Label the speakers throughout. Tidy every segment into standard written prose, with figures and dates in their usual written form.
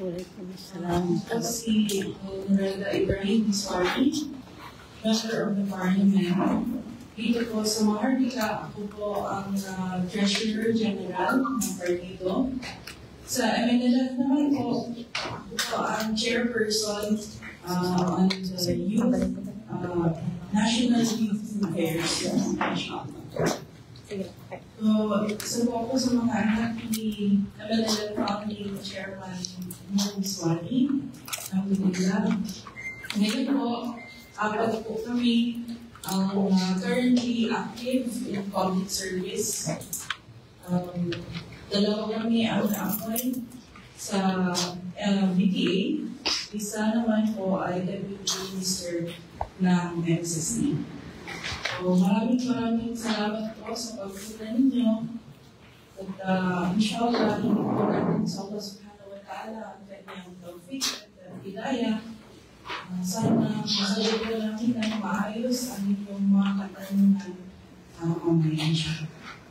Speaker 1: Waalaikumsalam.
Speaker 2: Si Narada Ibrahim Iswari, Member of the Parliament. Dito po sa Mahardika, ako po ang Treasurer General ng partido. Sa MNLF naman po, ako po ang Chairperson on the Youth, National Youth Affairs. So, isa po ako sa mga anak ni MNLF Founding Chairman Mo Iswari ng Manila. Ngayon po, apat po kami ang currently active in public service. Dalawa kami ang na-appoint sa BTA. Isa naman po ay Deputy Minister ng MSSD. So, maraming salamat po sa pagpunta ninyo. At inshallah, hindi po natin sa Allah subhanahu wa ta'ala ang kanyang tawfiq at hidayah. Sana masagot ko natin ng maayos ang inyong mga katanungan mamaya.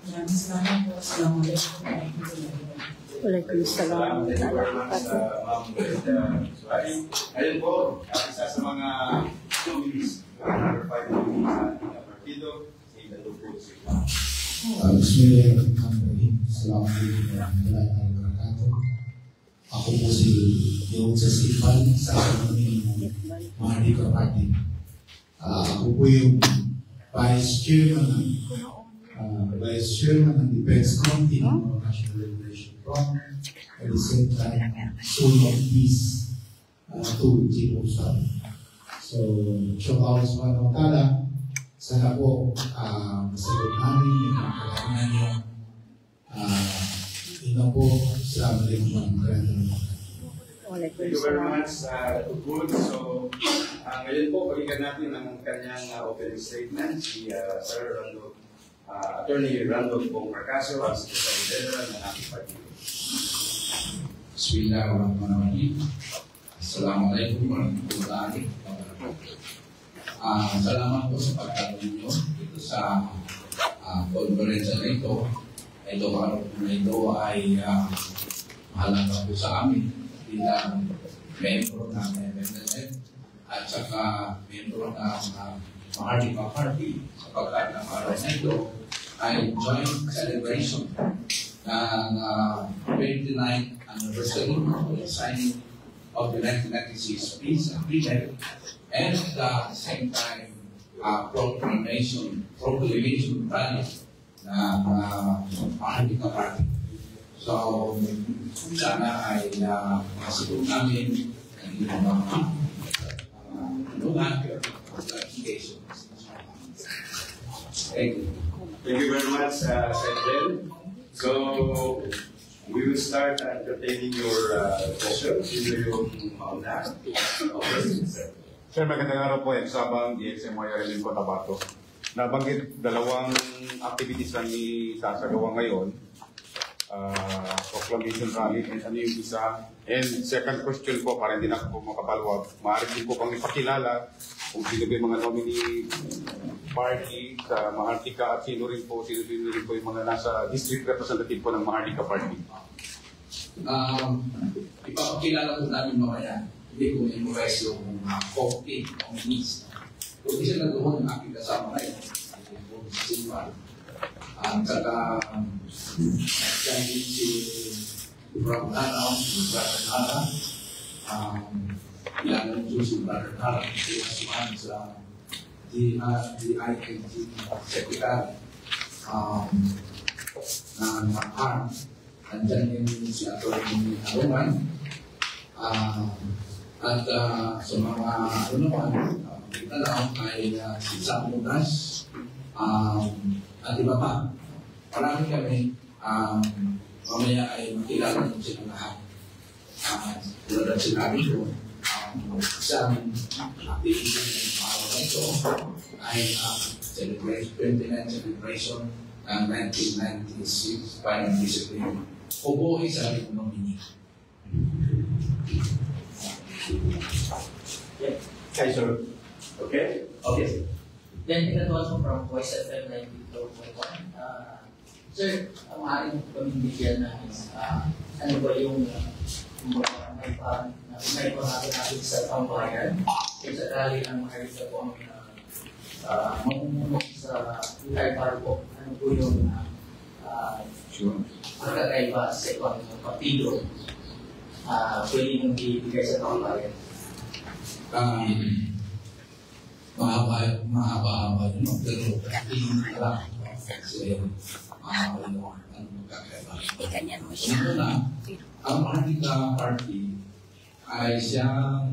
Speaker 2: Maraming salamat po. Assalamualaikum warahmatullahi wabarakatuh.
Speaker 1: Waalaikumsalam.
Speaker 3: Ayun po, isa sa mga nominees, number 5 nominees sa partido, si Dato po si
Speaker 4: Bismillahirrahmanirrahim. Assalamualaikum warahmatullahi wabarakatuh. Ako po si Joseph Ipan sa aming Mahardika Party. Ako po yung Vice Chairman ng Defense Committee ng National Liberation Front. At the same time, soul of peace to Jerusalem. So, shout out sa mga tala. Sana po masagot namin yung mga kailangan nyo. Ina po, Assalamualaikum warahmatullahi wabarakatuh.
Speaker 3: Thank you very much, Tugul. So, ngayon po, pakinggan natin ang kanyang opening statement, si Sir Randolph, Attorney Randolph Bong Marcaso, ang Secretary General ng ating partido.
Speaker 4: Bismillahirrahmanirrahim. Assalamualaikum warahmatullahi wabarakatuh. Salamat po sa pagkakaroon ninyo dito sa konferensya na ito. Ito na ito ay mahalaga po sa amin bilang membro ng MNLF at saka membro ng Mahardika Party sapagkat ang araw na ito ay joint celebration ng 29th anniversary of the signing of the 1996 Peace Agreement and at the same time proclamation value ng Mahardika Party. So, sana ay masagot namin ang inyong mga clarifications. Thank you.
Speaker 3: Thank you very much, Secretary. So, we will start entertaining your questions. Sino yung mauna? Okay, sir.
Speaker 5: Sir, magandang araw po. Sabang DXMY Arlene Cotabato. Nabanggit dalawang activities na isasagawa ngayon. Proclamation rally and ano yung isa. And second question po, para hindi na ako makapalwag, maaari din po pang ipakilala kung sino ba yung mga nominee party sa Mahardika at sino rin po yung mga nasa district representative po ng Mahardika Party.
Speaker 4: Ipapakilala po namin mamaya. Hindi ko memorize yung 40 nominees. Kung isa na doon ang aking kasama ngayon, at saka dahil si Brother Hara, ilan ng Diyos si Brother Hara, kaya sa DINT Secretary ng ARM. Nandiyan din si Atty. Aruman. At sa mga ano naman, kita lang ay si Sam Mudas at iba pa. Marami kami, mamaya ay makilala nyo silang lahat. Tulad ang sinabi ko, isang activity ng araw na ito ay 29th celebration ng 1996 Final Discipline. Opo, isa rin nominee.
Speaker 3: Hi, sir. Okay?
Speaker 6: Okay. Then, pinatuwa from Voice FM 92.1. Sir, ang aking pamimigyan na ano ba yung naipo natin sa pambayan. Kung sakali ang maharita po ang mamumunod sa kahit para po ano po yung pagkakaiba sa ibang partido pwede nyo ibigay sa pambayan.
Speaker 4: Mahaba-haba yun, pero tingin na lang. Kasi mahaba yun, ano magkakaiba. Ito na, ang Mahardika Party ay siyang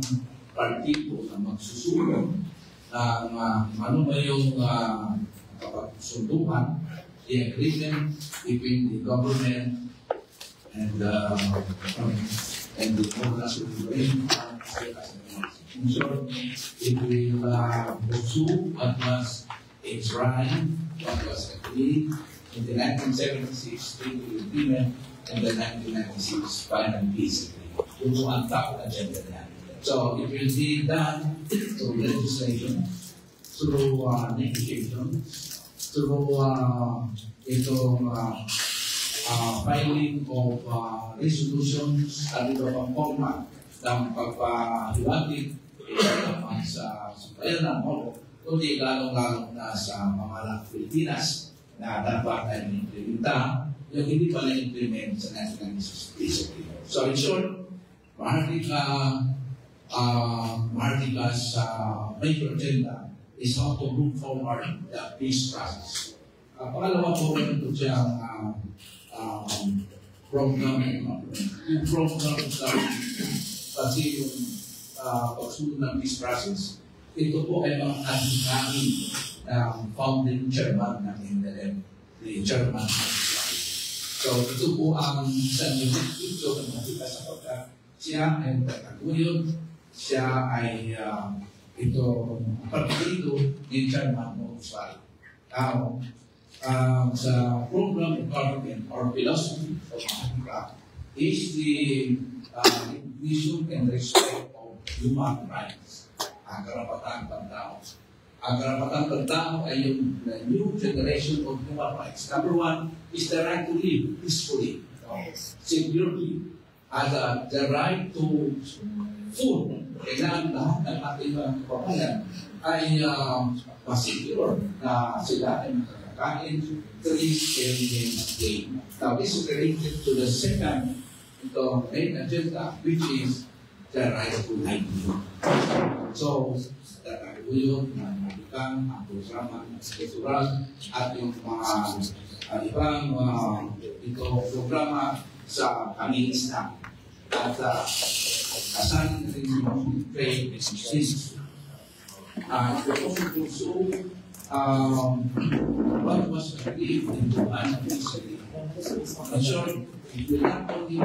Speaker 4: partido na magsusulong ng ano ba yung kapagsunduan, the agreement between the government and the national. In short, it will pursue what was enshrined, what was agreed in the 1976 Treaty Agreement and the 1996 Final Peace Agreement. Ito ang top agenda niya. So, it will be done through legislation, through negotiation, through filing of resolutions at ito ang format ng pagpahiwatig sa bayanan mo, kundi lalong-lalong na sa pamahalang Pilipinas na dapat ay implementa yung hindi pa na-implement sa National Peace Agreement. So in short, Mahardika's major agenda is how to move forward the peace process. Pangalawa po, ito siyang program, yung program sa pati yung pagsunod ng peace process. Ito po ay mga adhikain ng founding chairman ng NLM, the chairman of the party. So ito po ang isang unique ito ng Mahardika sapagkat siya ay nagkaguyod, siya ay ito partido ni chairman ng party. Now, sa program of government or philosophy of Mahardika is the recognition and respect of human rights, ang karapatan ng tao. Ang karapatan ng tao ay yung new generation of human rights. Number one is the right to live peacefully, securely, and the right to food. Kailangan lahat ng ating kapabayan ay masecure na sila ay makakakain 3 days a day. Now, this is related to the second main agenda, which is the right to livelihood. So, tataguyod na mabigang ang programa ng struktural at yung mga ibang programa sa pamilista at asan rin yung trade business. Also, what was agreed in the Final Peace Agreement. In short, it will not only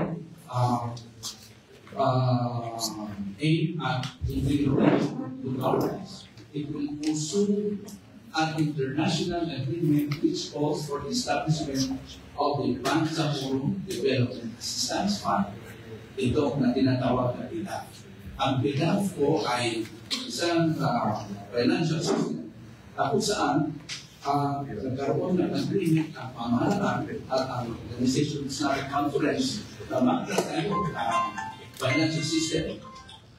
Speaker 4: aim at integrating the governments. It will pursue an international agreement which calls for the establishment of the Bangsa Forum Development Assistance Fund. Ito na tinatawag na BIDAF. Ang BIDAF po ay isang financial system kung saan nagkaroon ng agreement ang pamahalaan at ang Organization of Islamic Conference na magkakaroon ng financial system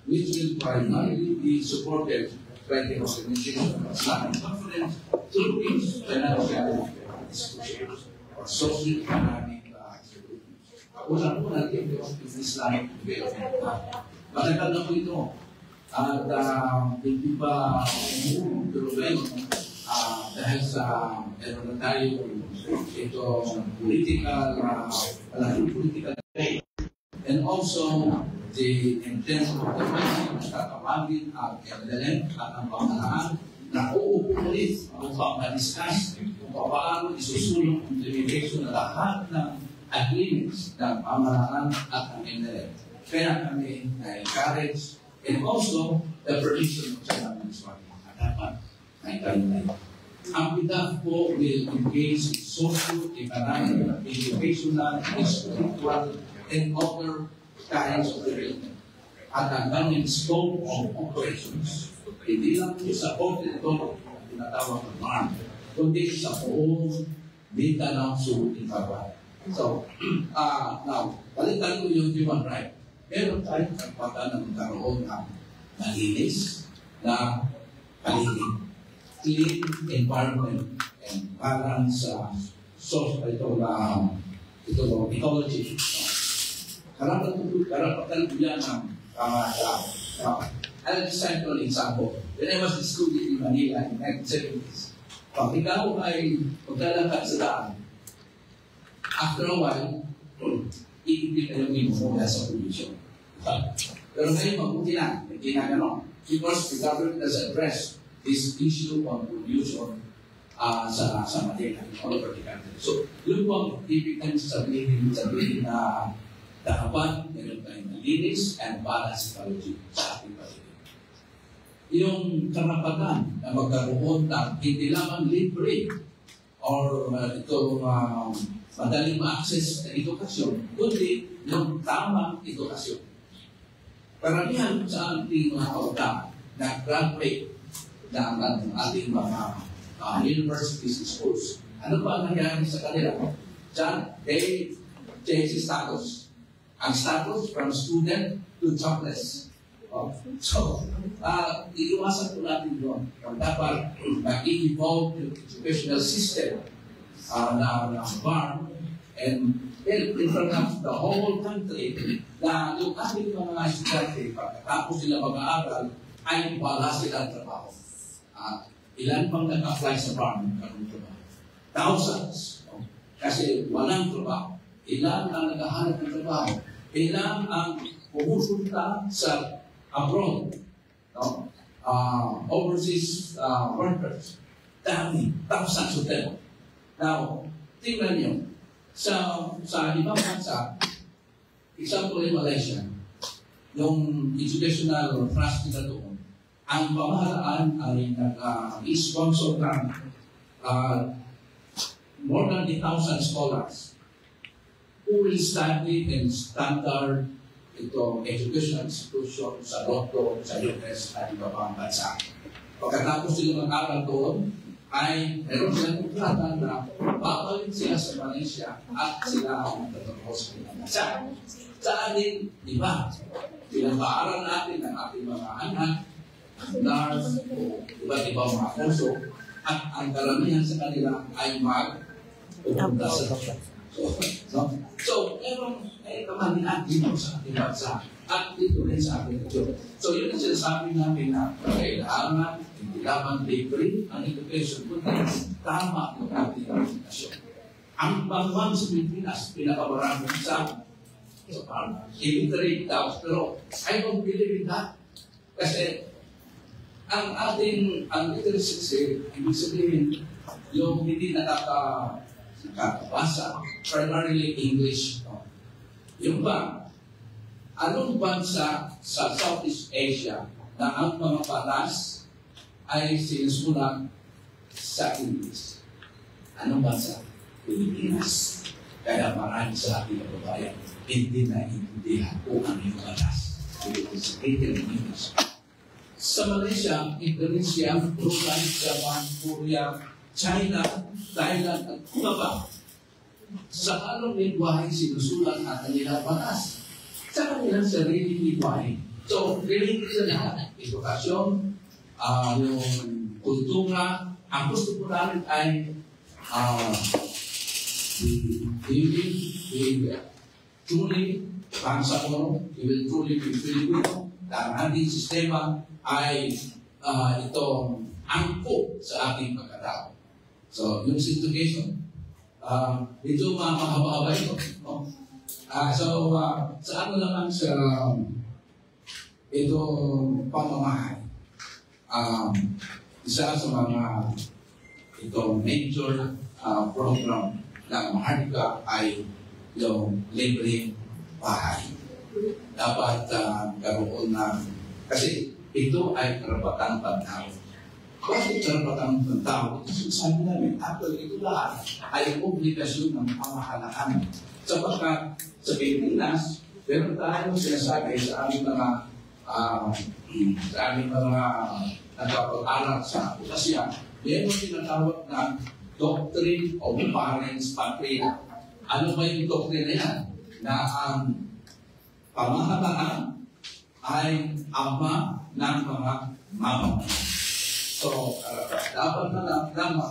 Speaker 4: which will primarily be supported by the Organization of Islamic Conference through its financial institutions or socio-economic solutions. Unang-una, ito yung Islamic Development Fund. Matagal na po ito. At hindi pa umuulan dahil sa meron na tayo itong political debate. And also, the intent of the country na tatawagin ang NLM at ang pamahalaan na uupo ulit upang ma-discuss kung paano isusulong ang implementation na lahat ng agreements ng pamahalaan at ang NLM. Kaya kami na-encourage and also the permission of China na dapat na-encourage. Ang BIDAF po will engage in socio-economic, educational, spiritual, and other kinds of development. At hanggang scope of operations, hindi lang po sa port ito tinatawag ng MARM, kundi sa buong Mindanao Sur Intabay. So, now, balitan ko yung human right. meron tayong karapatan na magkaroon ng malinis na paligid, clean environment, and balance ecology. Karapatan ko yan ng tao. I'll cite an example. When I was in school in Manila in 1970s, pag ikaw ay maglalakad sa daan, after a while, iinti ka yung imo mula sa pollution. Pero ngayon, mabuti na, hindi na gano'n. Because the government has addressed this issue of pollution sa Manila, all over the country. So, yun po ang ibig namin sabihin na dapat meron tayong malinis and balanced ecology sa ating paligid. Yung karapatan na magkaroon ng hindi lamang libre or madaling ma-access na edukasyon, kundi yung tamang edukasyon. Karamihan sa ating mga kautahan na graduate ng ating mga universities and schools, ano ba ang nangyari sa kanila? Diyan, they change status. Ang status from student to jobless. So, iiwasan po natin doon. Dapat mag-evolve yung educational system ng BARM and help in front of the whole country na yung ating mga estudyante, pagkatapos sila mag-aaral, ay wala silang trabaho. Ilan pang nag-apply sa BARM ng trabaho? Thousands. Kasi walang trabaho. Ilan ang naghahanap ng trabaho? Ilan ang pumupunta sa abroad, overseas workers, dami, thousands of them. Now, tingnan nyo, sa ibang bansa, example in Malaysia, yung educational trust nila doon, ang pamahalaan ay nag-sponsor ng more than 1,000 scholars who will study in standard educational institution sa Lotto, sa US, at iba pang bansa. Pagkatapos sila mag-aral doon, ay meron silang kontrata na babalik sila sa Malaysia at sila ang magtatrabaho sa bansa. Sa atin, di ba? Pinapaaral natin ang ating mga anak, nurse, o iba't ibang mga kurso, at ang karamihan sa kanila ay mag-pupunta sa doktor. So, meron kamalian dito sa ating bansa at dito rin sa ating region. So, yun ang sinasabi namin na kailangan hindi lamang libre ang education, kundi tama ang ating edukasyon. Ang bangwang sa Pilipinas, pinakamarami sa farm, illiterate daw. Pero I don't believe in that. Kasi ang ating literacy, ibig sabihin, yung hindi nakakabasa, primarily English. Yung ba, anong bansa sa Southeast Asia na ang mga batas ay sinusulat sa English? Anong bansa? Pilipinas. Kaya marami sa ating kababayan hindi naiintindihan kung ano yung batas. It's written in English. Sa Malaysia, Indonesia, Brunei, Japan, Korea, China, Thailand, at iba pa, sa anong lingwahe sinusulat ang kanilang batas? Sa kanilang sarili lingwahe. So, related sa lahat, edukasyon, yung kultura, ang gusto po namin ay truly, bangsa ko, we will truly be Filipino, ang ating sistema ay itong angko sa ating pagkatao. So, yung education, ito mahaba-haba ito. No? Sa ano naman sa itong pamamahay, isa sa mga itong major program ng Mahardika ay yung libreng bahay. Dapat karoon ng, kasi ito ay karapatang pantao. Bakit karapatang pantao? Ito sabi namin, actually ito lahat ay obligasyon ng pamahalaan. Sapagkat sa Pilipinas, meron tayo sinasabi sa aming mga nagpapag-aral sa Asia, meron tinatawag na Doctrine of Parents Patria. Ano ba yung doctrine na yan? Na ang pamahalaan ay ama ng mga mamamayan. So, dapat na ang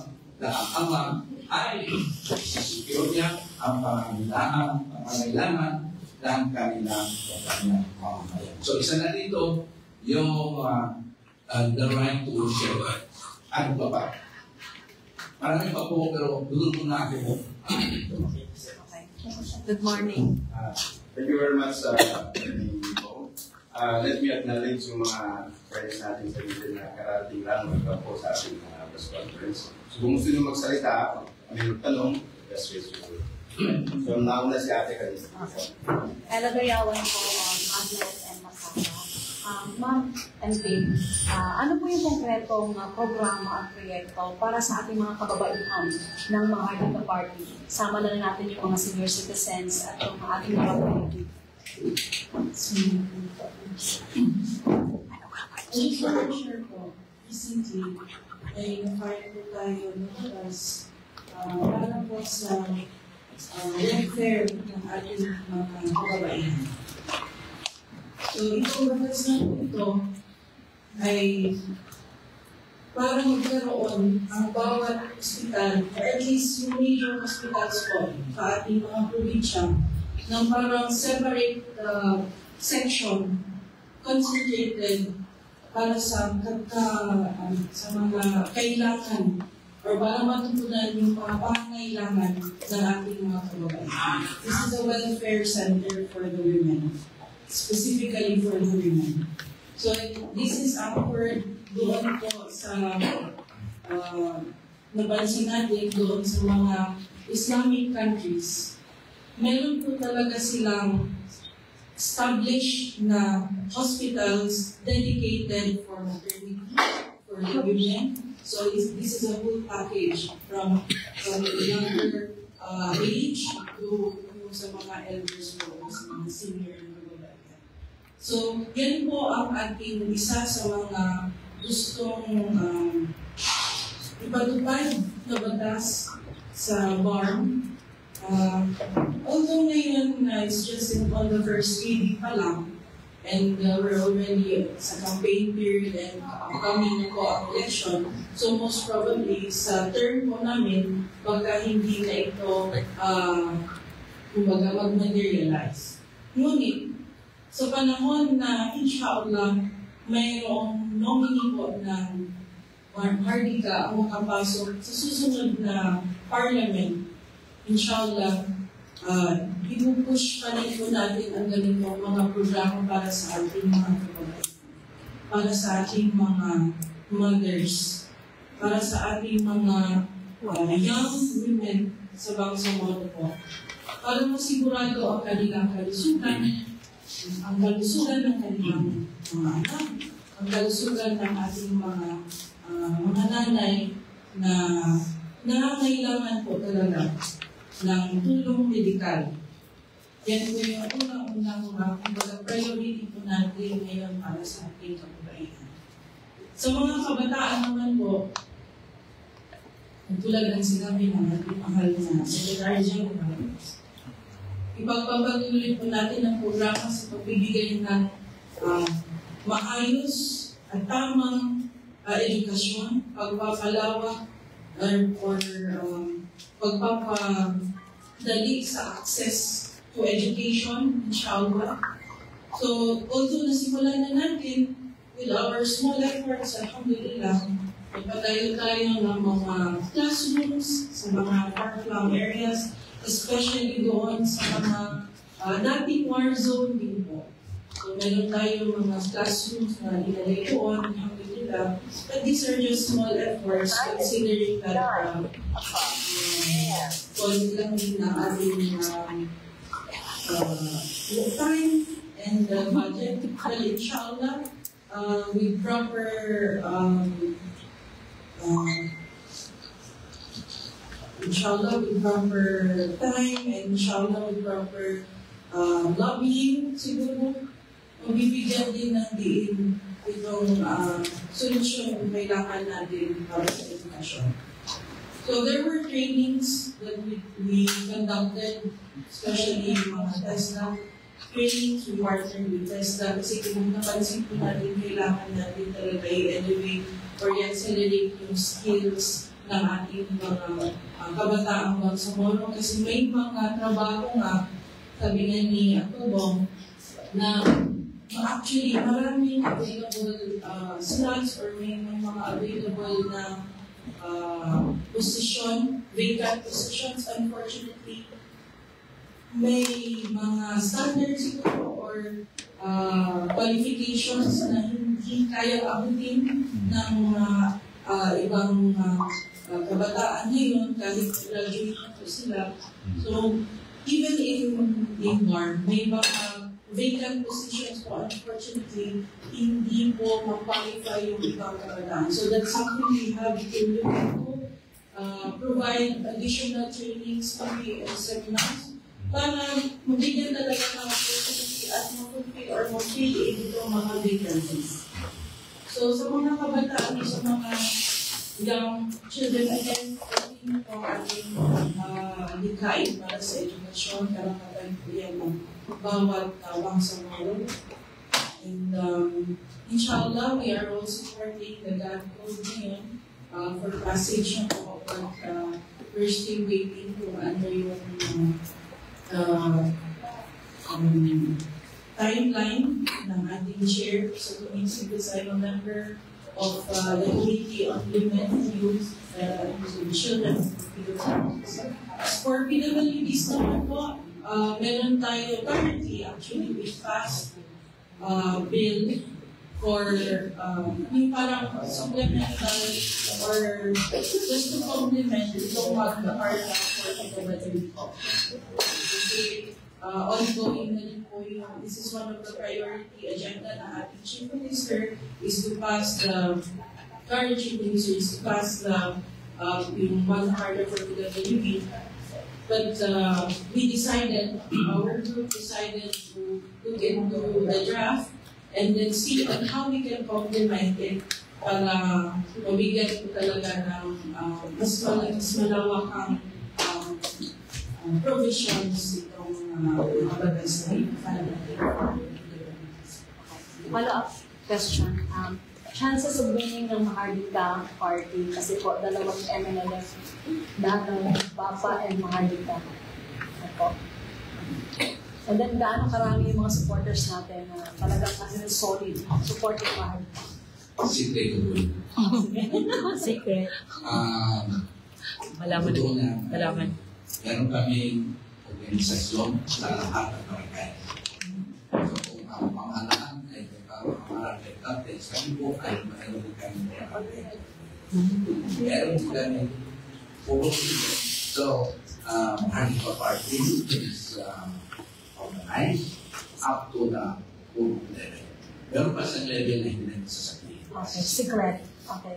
Speaker 4: ama ay sisipyo niya ang pangangailangan ng kanilang mamamayan. So, isa na dito yung the right to share. Ano ba ba? Marami pa po, pero doon muna ako.
Speaker 1: Good morning.
Speaker 3: Thank you very much, let me acknowledge yung mga friends natin sa video na karating lang po sa ating press conference. So kung gusto nyo magsalita, may magtanong, just raise your hand. So nauna si ate kanina.
Speaker 1: Ella Gayawan po, Agnes and Masaka. Ma'am and Dave, ano po yung konkretong programa at proyekto para sa ating mga kababaihan ng mga Hardika Party? Sama na natin yung mga senior citizens at yung ating mga community.
Speaker 2: Sure po, recently, ay na-fire po tayo numbers para po sa welfare ng ating mga kababaihan. So, itong batas na po ito ay para magkaroon ang bawat hospital, or at least yung major hospitals po sa ating mga probinsya, ng parang separate section concentrated para sa mga kailangan or para matutunan yung mga pangangailangan ng ating mga kababaihan. This is a welfare center for the women, specifically for the women. So this is anchored doon po sa napansin natin doon sa mga Islamic countries. Meron po talaga silang established na hospitals dedicated for maternity, for the women. So this is a whole package from the younger age to sa mga elders po, sa mga senior. So, yan po ang ating isa sa mga gustong ipatupad na batas sa BARM. Although ngayon it's just on the first reading pa lang, and we're already sa campaign period and upcoming po ang election, so most probably sa term po namin, pagka hindi na ito kumbaga mag-materialize. Ngunit, sa panahon na inshallah mayroong nominee po ng Hardika ang makapasok sa susunod na parliament, inshallah, ipupush pa rin po natin ang ganitong mga programa para sa ating mga kababaihan, para sa ating mga mothers, para sa ating mga young women sa Bangsamoro po, para masigurado ang kanilang kalusugan, ang kalusugan ng kanilang mga anak, ang kalusugan ng ating mga nanay na nangangailangan po talaga ng tulong medikal. Yan po yung unang-unang priority po natin ngayon para sa ating kababaihan. Sa mga kabataan naman po, tulad ng sinabi ng ating mahal na Secretary General, ipagpapatuloy po natin ang programa sa pagbibigay ng maayos at tamang edukasyon, pagpapalawak or pagpapadali sa access to education, inshallah. So, although nasimulan na natin with our small efforts, alhamdulillah, magpatayo tayo ng mga classrooms sa mga far-flung areas, especially doon sa mga dating war zone din po. So, meron tayo mga classrooms na ilalay doon, alhamdulillah. But these are just small efforts considering that konti lang din na ating time and budget. Well, inshallah, with proper inshallah with proper time and inshallah with proper lobbying, siguro mabibigyan din ng diin itong solusyon kung kailangan natin para sa edukasyon. So there were trainings that we conducted, especially yung mga TESDA, training to partner with TESDA kasi kung napansin po natin, kailangan natin talaga i-elevate or i-accelerate yung skills ng ating mga kabataang Bangsamoro kasi may mga trabaho nga, sabi nga ni Atobong, na actually maraming available slots or may mga available na position, vacant positions. Unfortunately, may mga standards ito or qualifications na hindi kaya abutin ng ibang kabataan ngayon kahit graduate po sila. So, even in BAR, may mga vacant positions po, unfortunately, hindi po ma-qualify yung ibang kabataan. So that's something we have to look into, provide additional trainings, and seminars, para mabigyan talaga ng opportunity at ma-fulfill or ma-fill itong mga vacancies. So sa mga kabataan, sa mga young children, again, pagdating po ating likhain para sa edukasyon, karapatan po yan ng bawat Bangsamoro. And inshallah, we are also supporting the God Code ngayon for passage ng kapag we're still waiting kung ano yung timeline ng ating chair. So, because I'm a member of the Committee on Women and Youth and Children. For PWDs naman po, meron tayo currently, actually, we passed bill for yung parang supplemental or just to complement itong Magna Carta for PWD. Kasi ongoing na rin po yung, this is one of the priority agenda na ating Chief Minister is to pass the, current Chief Minister is to pass the yung Magna Carta for PWD. But we decided, our group decided to look into the draft and then see on how we can complement it para mabigyan ko talaga ng mas malawakang provisions itong mga batas na
Speaker 1: Follow-up question. Chances of winning ng Mahardika Party kasi po dalawang MNLF Danang, Papa, and Mahardika. Ako. And then gaano karami yung mga supporters natin na talagang solid supporting Mahardika?
Speaker 4: Secret.
Speaker 7: Malaman.
Speaker 4: Meron kaming organisasyon sa lahat ng barangay. So kung ang pamahalaan ay pamahalaan natin sa ibo ay mayroon kami barangay. Meron kami so Mahardika Party is organized up to the full level. Meron pa sa level na hindi natin sasabihin.
Speaker 1: Okay, secret. Okay.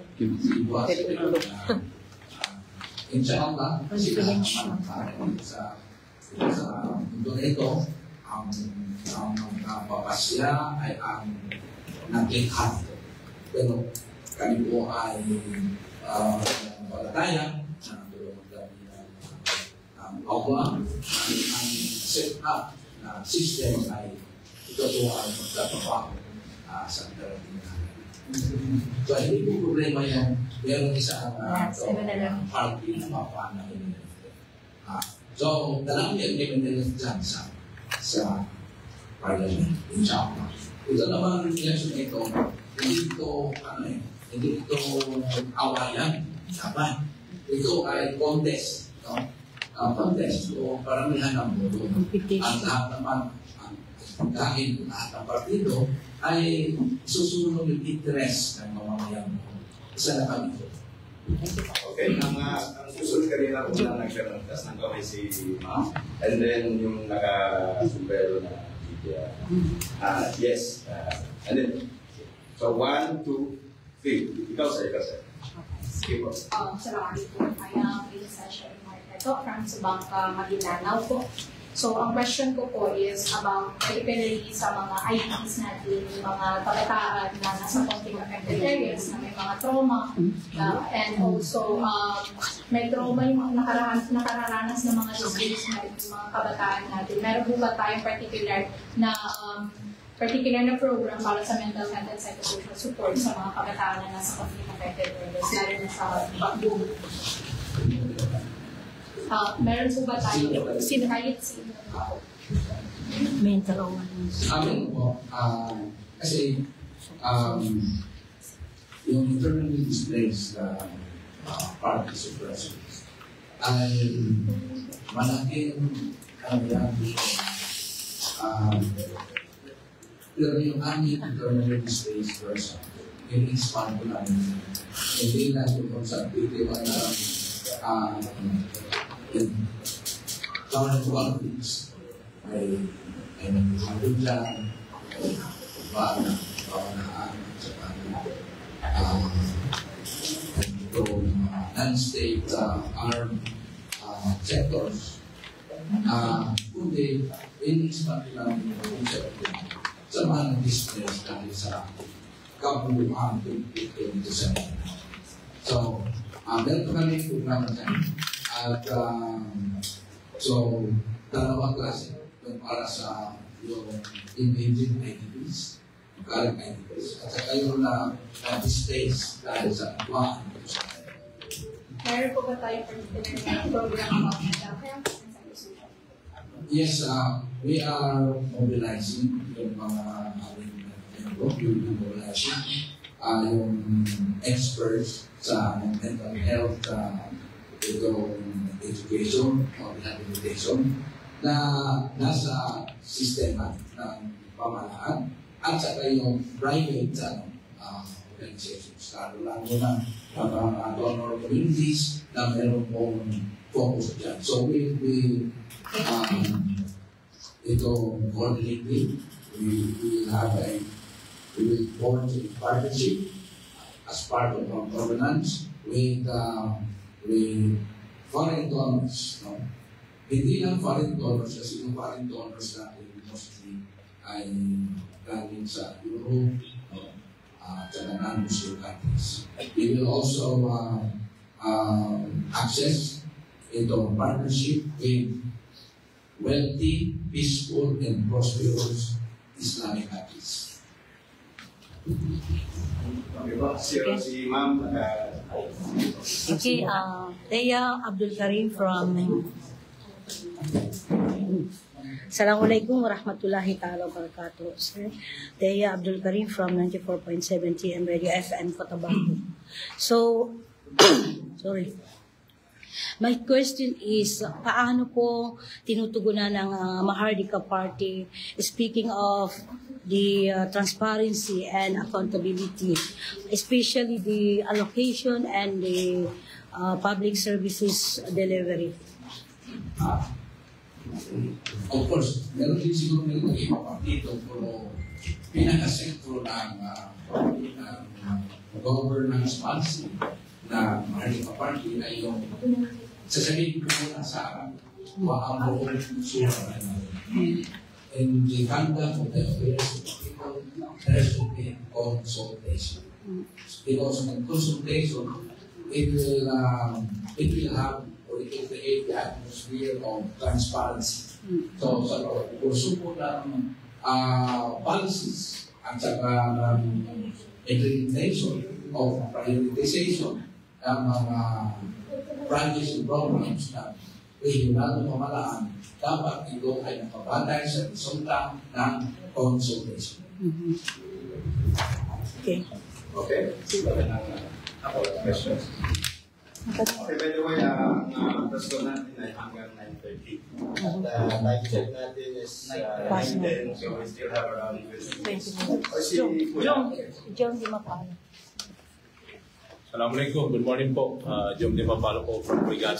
Speaker 4: Inshallah, kasi naman sa mundo na ito, ang papasya ay ang naglikha. Pero kami po ay palataya na tulungan kami ng Allah, ang set up na system ay ito po ang magtatrabaho sa darating na. So, hindi po problema yung meron isang party na mapana. So, dalawang independent dyan sa parliament, inshallah. Ito naman election ito, hindi ito awayan, dapat. Ito ay contest, no? Contest o paramihan ng boto. Ang lahat naman, dahil lahat ng partido ay susunod yung interest ng mamamayan mo. Isa na kami ito.
Speaker 3: Okay, ang susunod kanina kung lang nagkaroon ng kamay si Ma'am, and then yung naka-sumpero na media. Yes. And then, so 1, 2, 3. Ikaw sir. Sige po.
Speaker 8: Assalamualaikum. I am Princess Sharifah from Subangka, Maguindanao po.
Speaker 7: So, ang question ko po is about particularly sa mga IPs natin, yung mga kabataan na nasa conflict affected areas, na may mga trauma, and also may trauma yung mga nakararanas ng mga displacement, yung mga kabataan natin. Meron po ba tayong particular na program para sa mental health and psychosocial support sa mga kabataan na nasa conflict affected areas, lalo na sa Bagong? Meron po ba tayo? Kahit sino?
Speaker 1: Mental awareness.
Speaker 4: Amin po, kasi yung internally displaced parties of residents ay malaking kanabihan dito. Pero yung aming internally displaced person, yung expand ko namin, hindi lang yung sa pwede in current politics ay naghahabod lang, ay pawanaan, ito non-state armed sectors, kundi in-expand lang yung concept sa mga displays dahil sa kabuuan dito sa mga. So, meron kami programa dyan. At so, dalawang klase. Yung para sa yung indigenous IDPs, current IDPs, at saka yung displays dahil sa kabuuan dito sa mga.
Speaker 7: Meron po ba tayo particular program about mental health and psychosocial?
Speaker 4: Yes, we are mobilizing yung mga yung experts sa mental health education o rehabilitation na nasa sistema ng pamahalaan at saka yung private organizations, lalo na donor communities na meron pong focus dyan. So we ito coordinating, we will form a partnership as part of our governance with foreign donors. No? Hindi lang foreign donors kasi yung foreign donors natin mostly ay galing sa Europe, no? At saka non-Muslim countries. We will also access into partnership with wealthy, peaceful, and prosperous Islamic countries.
Speaker 3: Okay po, si Ma'am.
Speaker 1: Okay, Thea Abdul Karim from Assalamualaikum warahmatullahi ta'ala wabarakatuh. Sir, Thea Abdul Karim from 94.7 TM Radio FM Cotabato. So, sorry. My question is, paano po tinutugunan ng Mahardika Party, speaking of the transparency and accountability, especially the allocation and the public services delivery?
Speaker 4: Of course, meron din siguro nito ibang partido, pero pinaka-sentro ng governance policy na Mahardika Party ay yung sasabihin ko muna sa ang buong sura in the conduct of the affairs of the people, there should be consultation. Because in consultation, it will have or it will create the atmosphere of transparency. So, sa pursuko ng policies at saka implementation of prioritization ng mga projects and programs na regional na pamalaan, dapat ito ay nakabatay sa resulta ng consultation.
Speaker 1: Okay.
Speaker 3: Okay. Ako, questions? Okay, by the way, ang presto natin ay hanggang 9:30. At time check natin is 9:10, so we still have around 20 minutes.
Speaker 1: John Di Mapalo.
Speaker 8: Assalamualaikum, good morning po. Jom Di Mapalo po from Brigada.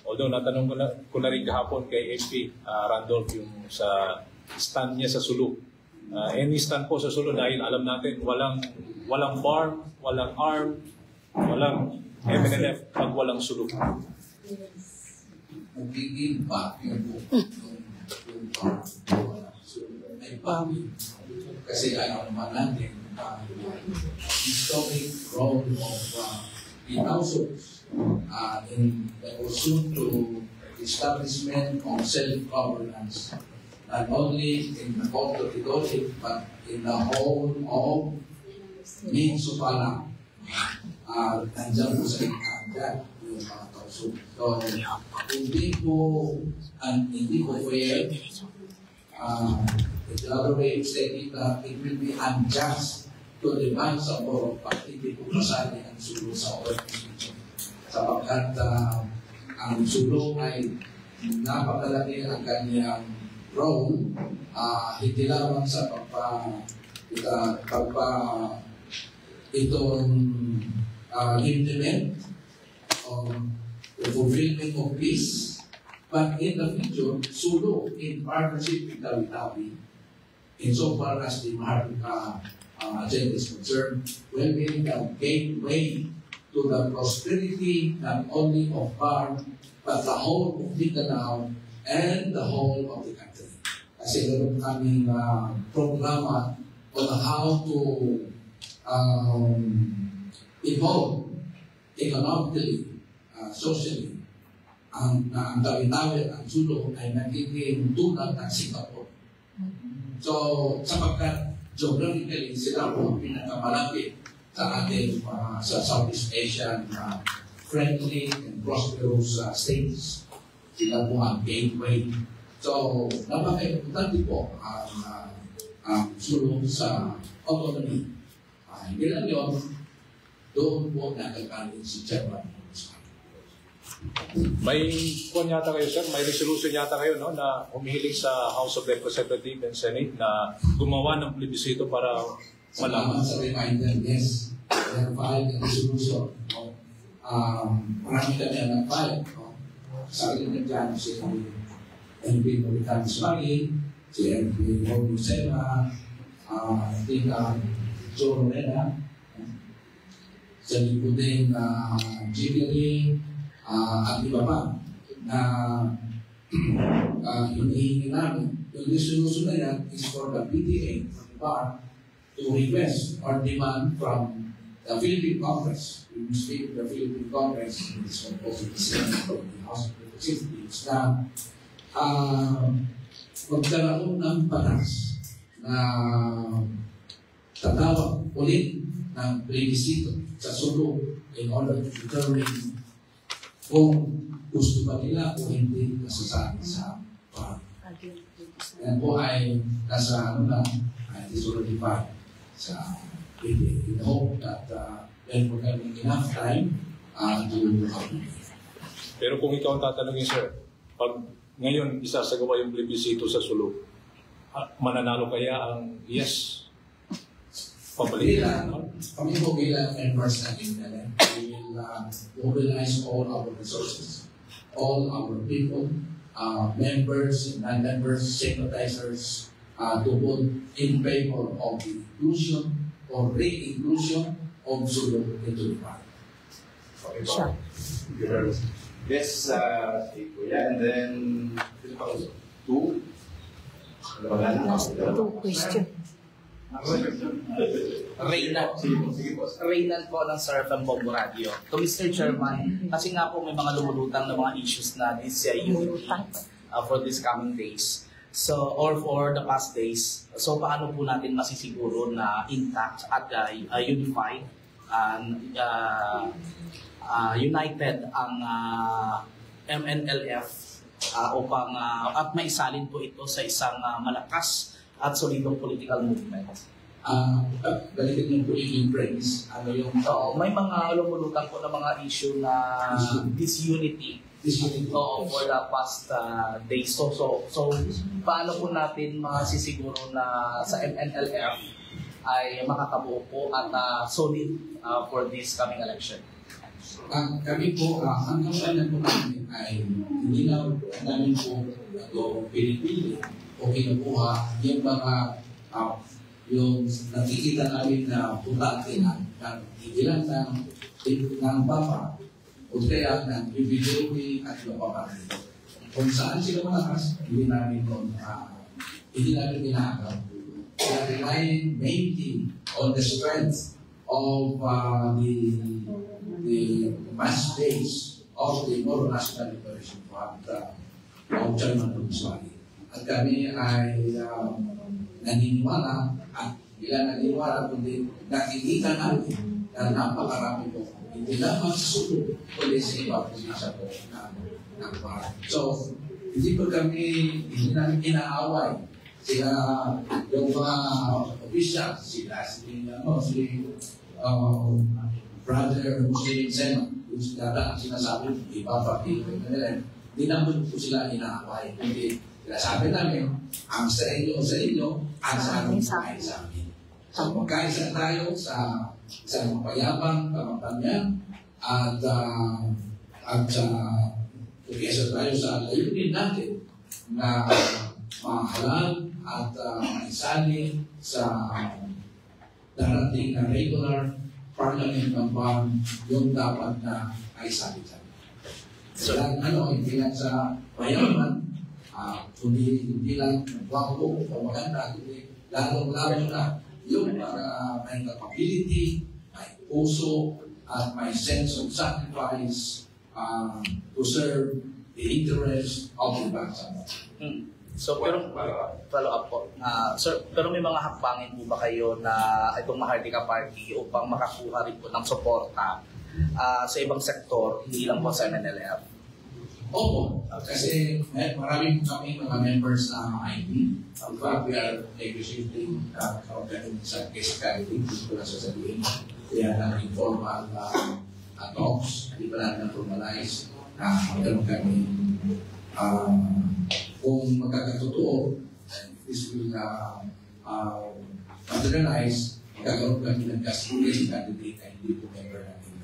Speaker 8: Although natanong ko na rin kahapon kay MP Randolph yung sa stand niya sa Sulu. Any stand po sa Sulu dahil alam natin walang farm, walang arm, walang MNLF pag walang Sulu.
Speaker 4: Magiging back yung yung may pamilya. Kasi alam naman natin historic role of the households in the pursuit to establishment of self-governance, not only in the whole territory, but in the whole of Minsopalang. Nandiyan po sa ikanda yung mga tauso. So, hindi po fair. The other way of saying that it will be unjust to demand sa Borok pag hindi po kasali ang sulo sa organization. Sapagkat ang sulo ay napakalaki ang kanyang role, hindi lamang sa implement the fulfillment of peace, but in the future, sulo in partnership with Tawi-Tawi, insofar as the Maharlika agenda is concerned, will be the gateway to the prosperity not only of Bar, but the whole of Mindanao and the whole of the country. Kasi meron kaming programa on how to evolve economically, socially. Ang Tawi-Tawi, ang Sulo ay nagiging tulad ng Singapore. So, sapagkat geographically sila po pinakamalapit sa ating sa Southeast Asian friendly and prosperous states. Sila po ang gateway. So, napaka-importante po ang sulong sa autonomy. Hindi lang yun, doon po nakagaling si Chairman.
Speaker 8: May kung yata kayo, sir, may resolution yata kayo, no, na humihiling sa House of Representatives and Senate na gumawa ng plebisito para malaman.
Speaker 4: Sa reminder, yes. They have filed a resolution. Marami kami ang nag-file. Sa akin na dyan, si MP Moricanis Magi, si MP Romy Sena, Tika Joe Morena, sa likudin Jiggling, at iba pa na hinihingi namin. Yung resolution na yan is for the PTA, for the bar, to request or demand from the Philippine Congress. We must speak the Philippine Congress, it's composed of the Senate of the House of Representatives, na magkaroon ng batas na tatawag ulit ng plebisito sa sulo in order to determine kung gusto ba nila o hindi nasasabi sa parang. Yan po ay nasa is already filed sa PTA. We hope that then we're having enough time to
Speaker 8: Pero kung ikaw ang tatanungin, sir, pag ngayon isasagawa yung plebisito sa sulok, mananalo kaya ang yes? Pabalik?
Speaker 4: Kami po bilang members ng Internet, we will mobilize all our resources, all our people, members, non-members, sympathizers, to put in favor of the inclusion or re-inclusion of Zulu into the party.
Speaker 3: Sure. Yes, and then two
Speaker 9: questions.
Speaker 6: Reynan po ng Sir from Bombo Radio. To Mr. Chairman, kasi nga po may mga lumulutang na mga issues na this for these coming days. So, or for the past days. So, paano po natin masisiguro na intact at unified and united ang MNLF upang at maisalin po ito sa isang malakas at solidong political movement.
Speaker 4: Balikin yung po yung praise. Ano yung...
Speaker 6: may mga lumulutang po na mga issue na disunity. For the past days. So, paano po natin masisiguro na sa MNLF ay makakabuo po at solid for this coming election?
Speaker 4: Kami po, ang kampanan po namin ay hindi na namin po pinipili o kinukuha yung mga yung nakikita namin na putante ng ilan ng Papa o kaya ng Ibidowi at iba pa. kung saan sila malakas, hindi namin inaagaw. We are relying mainly on the strength of the mass base of the Moro National Liberation Front of Chairman Rungswari. At kami ay naniniwala at naniniwala kundi nakikita natin na napakarami po. Hindi lamang sa sulong, kundi sa iba po sa po ng parang. So, hindi namin inaaway sila yung mga officials, si Brother Muslim Sema, yung sinasabi, ipapapili nila. Hindi naman po sila inaaway. Hindi, sinasabi namin, ang sa inyo, ang sa amin, ay sa amin. So, magkaisa tayo sa isang mapayapang kampanya at magkaisa tayo sa layunin natin na mahalal at maisali sa darating na regular parliament campaign yung dapat na maisali sa so, hindi lang sa mayaman, hindi lang wapo o maganda, kundi lalong-lalo na yung may capability, may puso, at may sense of sacrifice to serve the interest of the bansa.
Speaker 6: So, pero follow up po. Sir, pero may mga hakbangin po ba kayo na itong Mahardika Party upang makakuha rin po ng suporta sa ibang sektor, hindi lang po sa MNLF?
Speaker 4: Opo, kasi maraming kami mga members na ID. In fact, we are negotiating sa case guiding, hindi ko na sasabihin. Kaya na informal talks, hindi pa natin na-formalize na magkaroon kami kung magkakatotoo, this will materialize, magkakaroon kami ng candidate na hindi po member natin.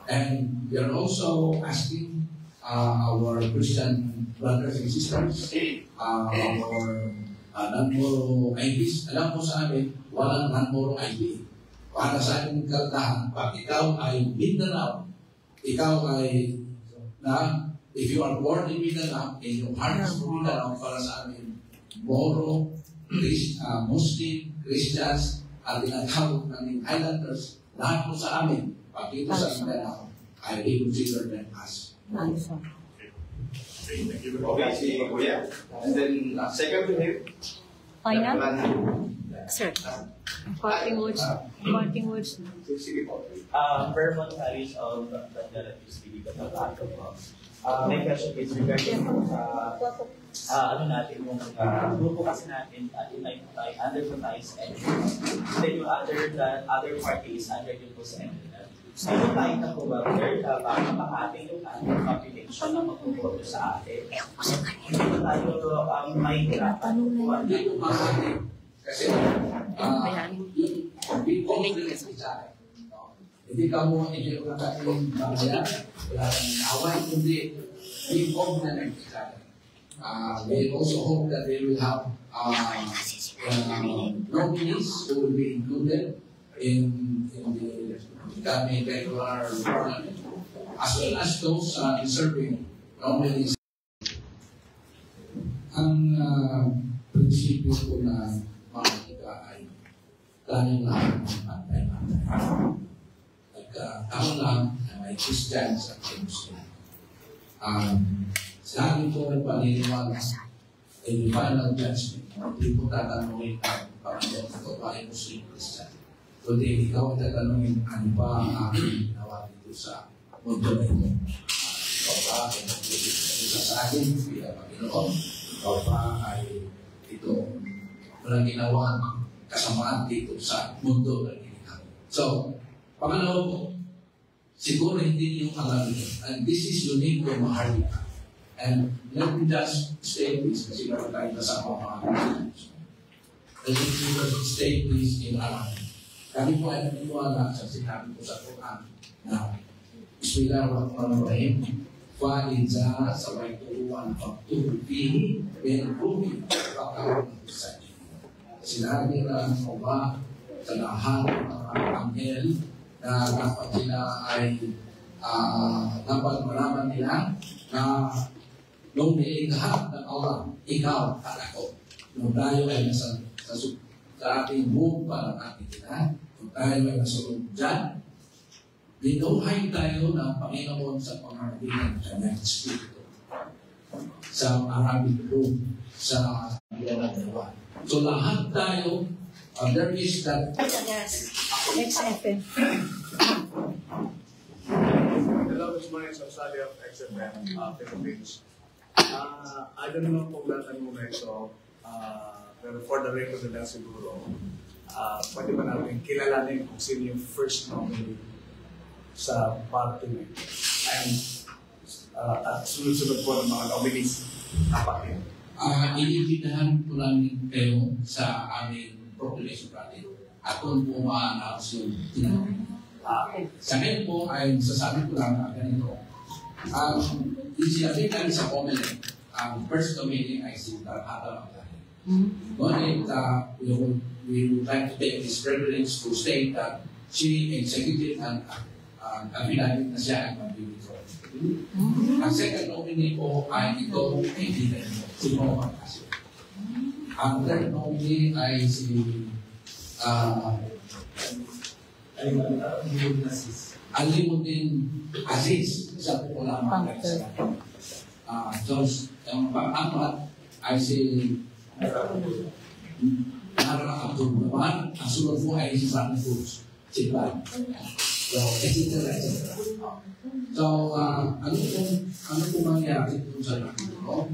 Speaker 4: And we are also asking our Christian brothers and sisters, our non-Moro IDs. Alam mo sa amin, walang non-Moro ID. Para sa aming kaltahan, pag ikaw ay Mindanao, ikaw ay if you are born in Mindanao, in your heart is Mindanao, para sa amin, Moro, Muslim, Christians, at tinatawag ng Highlanders, lahat po sa amin, pag ito sa Mindanao, I will consider them as
Speaker 3: Okay, si Kuya. And then, second to him.
Speaker 1: Final? Sir. Parting words.
Speaker 9: Vermont Parish of the City of my question is regarding natin yung grupo kasi natin under-advertise and then yung other parties under yung po sa MNL. So, tayo na po ba, baka makating yung ating population na magpupunto sa atin. Hindi ba tayo may hirapan?
Speaker 4: Hindi ko makating. Kasi, hindi ka mo nakating mamaya, wala kang away, kundi be hope na nagkikaya. We also hope that they will have nominees who will be included in the coming regular parliament, as well as those in serving nominees. Ang prinsipyo ko na Mahardika ay tanging lang ng pantay-pantay. Nagkataon lang na may Christians at Muslim. Sa akin po ay paniniwala in the final judgment, hindi po tatanungin ang Panginoon ito ba ay Muslim Christian. Kundi ikaw ay tatanungin ano ba ang aking ginawa dito sa mundo na ito. Ikaw ba ay nagbibig sa akin bilang Panginoon? Ikaw ba ay ito walang ginawa kasamaan dito sa mundo na ginagawa. So, pangalawa po, siguro hindi niyo alam ito. And this is unique to Mahardika. And let me just state this kasi meron tayo kasama mga Christians. Let me state this in Arabic. Kami po ay naniniwala sa sinabi ko sa Quran na Bismillahirrahmanirrahim Fa'idza sa may turuan pagtubihi pinrubi pagkaroon ng isa. Sinabi na Allah sa lahat ng mga anghel na dapat sila ay dapat malaman nila na nung nilikha ng Allah, ikaw at ako. Nung tayo ay nasa ating buong ng ating ina, nung tayo ay nasulong dyan, binuhay tayo ng Panginoon sa pangharapin ng kanyang Espiritu. Sa Arabic room, sa dalawa. So lahat tayo, there is that.
Speaker 1: Yes. XFM.
Speaker 10: Hello, it's Mike Sosali of XFM Philippines. I don't know kung lahat muna ito, pero for the record na lang siguro, pwede ba natin kilalanin kung sino yung first nominee sa party na ito. And at sunod-sunod po ng mga nominees na party.
Speaker 4: Iibitahan po namin kayo sa aming proclamation party. At kung po ma-announce yung tinanong. Sa ngayon po ay sasabi ko lang na ganito. Sinabi namin sa comment, ang first nominee ay si Tarhata Magdalene. Ngunit we would like to take this privilege to state that she executed an affidavit na siya ang mag-withdraw. Ang second nominee po ay ito kaibigan mo, si Mo Marcasio. Ang third nominee ay si Alimuddin Aziz, isa po lamang sa George. Ang pang-apat ay si Nara Abdul Rahman. Ang sunod po ay si Van Cruz Chiban. So, etc. So, ano po mangyari kung sa nakito?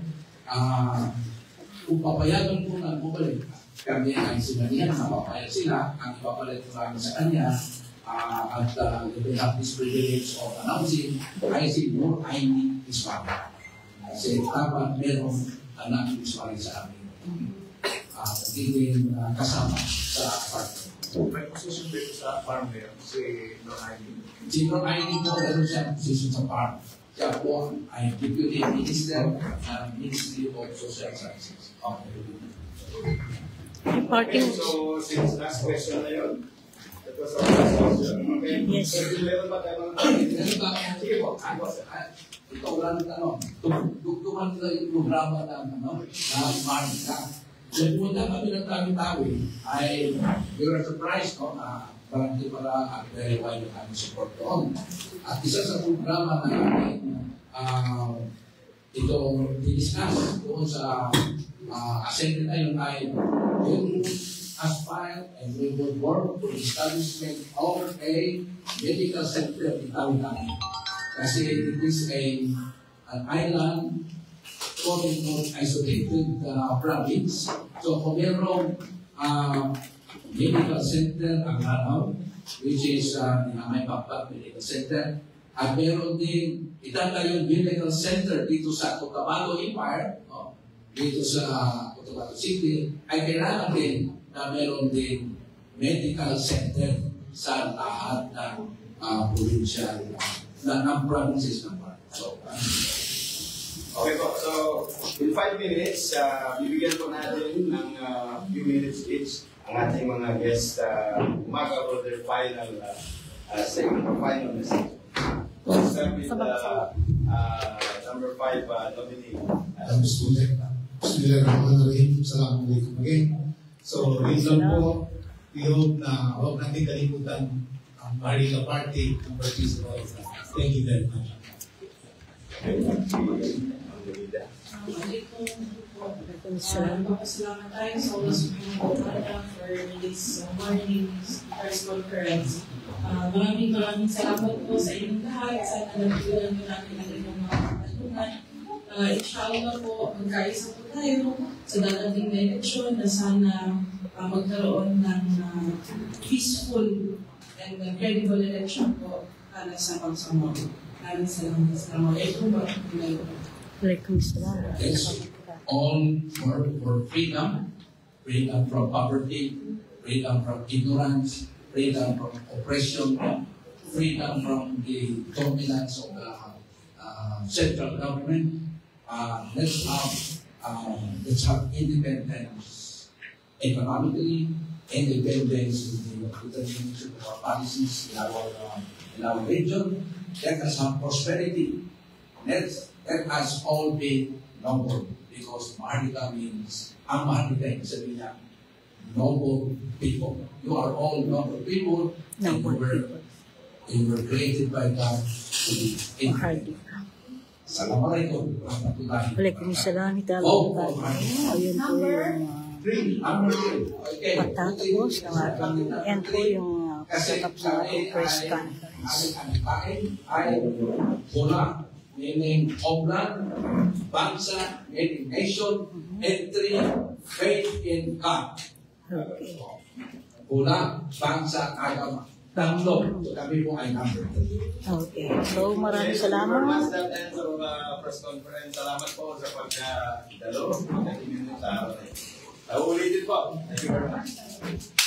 Speaker 4: Kung papayagan po na bumalik, kami ay sinanihan na papayag sila, ang ipapalit ko namin sa kanya, at we have this privilege of announcing, ay si Nur Aini Ismail. Kasi dapat merong anak Ismail sa amin. Nagiging kasama sa party.
Speaker 10: May position dito sa farm ngayon, si Nur Aini.
Speaker 4: Si Nur Aini po, meron siya position sa farm. Siya po ay Deputy Minister ng Ministry of Social Services.
Speaker 3: Okay, so since last question na yun, that was our last question. Okay?
Speaker 1: Yes.
Speaker 3: So, meron ba tayo mga
Speaker 4: Sige po, ito lang tanong. Dugtungan nila yung programa ng Marnica. Kung punta kami ng Tawi-Tawi, ay we were surprised na marami pala at very wide na kami support doon. At isa sa programa na namin, itong diniscuss doon sa Assembly na yun ay we will aspire and we will work to establishment of a medical center in Tawi-Tawi. Kasi it is an island quote-unquote isolated province. So kung mayroong medical center ang Lanao, which is may Pagpag Medical Center, at meron din itatayo medical center dito sa Cotabato Empire, dito sa Cotabato City, ay kailangan din na meron din medical center sa lahat ng provincial ng provinces ng part. So,
Speaker 3: okay po, so in 5 minutes, bibigyan po natin ng few minutes each ang ating mga guests umaga for their final segment or final message. We'll start with number 5 nominee.
Speaker 4: Bismillahirrahmanirrahim. Assalamualaikum again. So, yun lang po. We hope na huwag natin kalimutan ang Marika Party ng Partido. Thank you very much.
Speaker 2: Salamat tayo sa Allah Subhanahu wa Ta'ala for this morning press conference. Maraming salamat po sa inyong lahat. Sana nagtulan po natin ang inyong mga katanungan. Inshallah po, magkaisa po tayo sa dadating na eleksyon na sana magkaroon ng peaceful and credible election po para sa Bangsamoro. Maraming salamat. Assalamualaikum warahmatullahi wabarakatuh.
Speaker 1: Waalaikumsalam.
Speaker 4: All for freedom, freedom from poverty, freedom from ignorance, freedom from oppression, freedom from the dominance of the central government. Let's have independence economically, independence in the determination of our policies in our region. Let us have prosperity. Let us all be noble because Maharlika means, ang Maharlika ibig sabihin niya, noble people. You are all noble people and you were created by God to be in Maharlika. Assalamualaikum warahmatullahi wabarakatuh.
Speaker 11: Ayun po yung pagtatapos ng ating end po yung pagtatapos ng ating press conference.
Speaker 4: Ay pula, meaning homeland, bansa, meaning nation, entry, faith in God. Pula, bangsa, agama. Tatlo, kami po ay number 3.
Speaker 11: Okay. So, maraming salamat.
Speaker 3: That's our press conference. Salamat po sa pagdalo. Ulitin po. Thank you very much.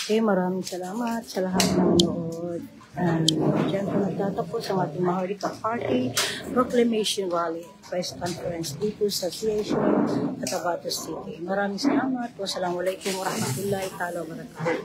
Speaker 11: Okay, maraming salamat sa lahat ng nanood. And dyan po nagtatapos ang ating Maharlika Party Proclamation Rally Press Conference dito sa CSO Cotabato City. Maraming salamat. Wassalamualaikum warahmatullahi wabarakatuh.